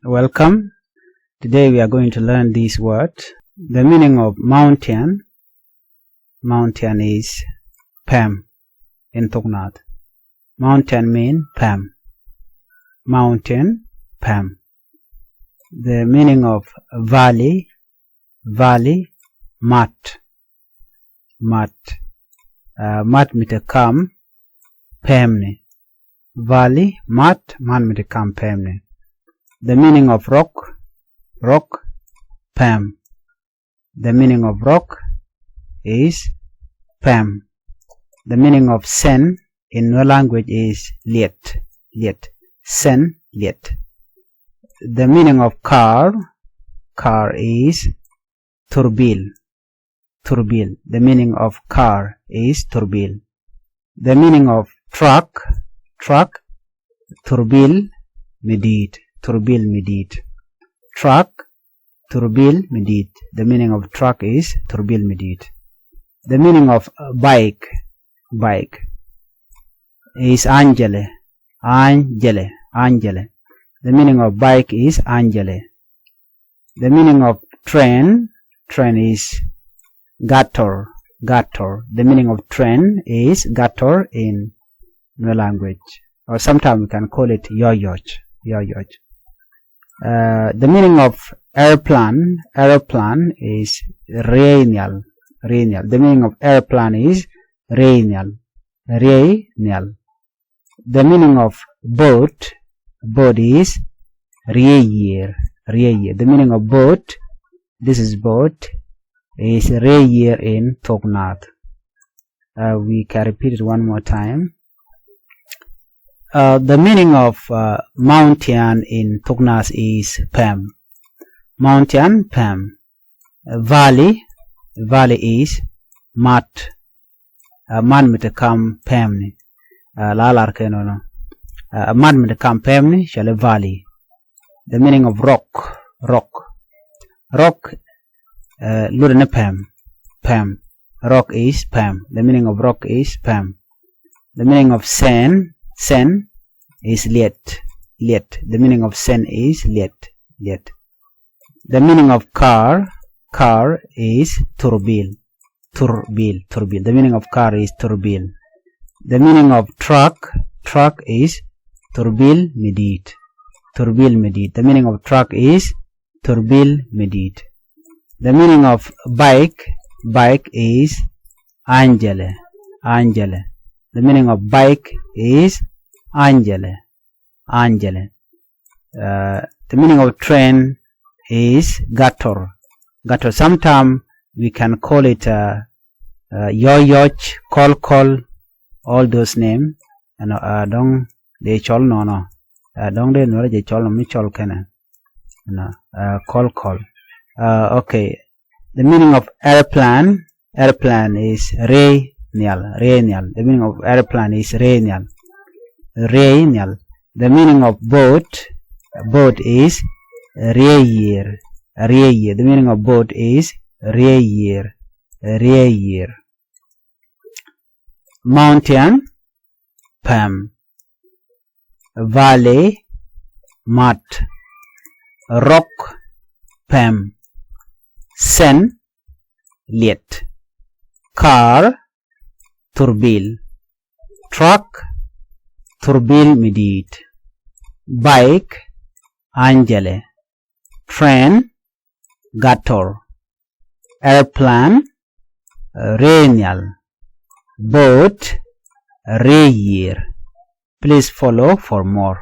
Welcome. Today we are going to learn this word. The meaning of mountain. Mountain is Pam in Thok Nath. Mountain mean Pam. Mountain, Pam. The meaning of valley. Valley, mat. Mat. Mat mit kam Pamne. Valley, mat, man mit kam Pamne. The meaning of rock. Rock, Pam. The meaning of rock is Pam. The meaning of sen in Nuer language is liet. Liet. Sen, liet. The meaning of car. Car is turbil. Turbil. The meaning of car is turbil. The meaning of truck. Truck, turbil medid. Turbil medid. Truck, turbil medid. The meaning of truck is turbil medid. The meaning of bike. Bike is angele. Angele. Angele. The meaning of bike is angele. The meaning of train. Train is gator. Gator. The meaning of train is gator in Nuer language. Or sometimes we can call it yoyoch. Yoyoch. The meaning of airplane. Airplane is reinial. Reinial. The meaning of airplane is reinial. Reinial. The meaning of boat. Boat is reyer. Reyer. The meaning of boat. This is boat. Is reyer in Thok Nath. We can repeat it one more time. The meaning of mountain in Thok Nath is Pam. Mountain, Pam. Valley. Valley is mat. Man mit kam Pamni. Lalar kenono. Man mit kam Pamni shall valley. The meaning of rock. Rock. Rock. Lurene Pam. Pam. Rock is Pam. The meaning of rock is Pam. The meaning of sen. Sen is liet. Liet. The meaning of sen is liet. Liet. The meaning of car. Car is turbil. Turbil. Turbil. The meaning of car is turbil. The meaning of truck. Truck is turbil medid. Turbil medid. The meaning of truck is turbil medid. The meaning of bike. Bike is angele. Angele. The meaning of bike is angele. Angele. The meaning of train is gator. Gator. Sometimes we can call it yoyoch, kol, all those names. And don't they chol no. Don't they know they chol no me chol kena. No. Kol. Okay. The meaning of airplane. Airplane is reinial. Reinial. The meaning of airplane is reinial. Reinial. The meaning of boat. Boat is reyer. Reyer. The meaning of boat is reyer. Reyer. Mountain, Pam. Valley, mat. Rock, Pam. Sen, liet. Car, turbil. Truck, turbil medid. Bike, angele. Train, gator. Airplane, reinial. Boat, reyer. Please follow for more.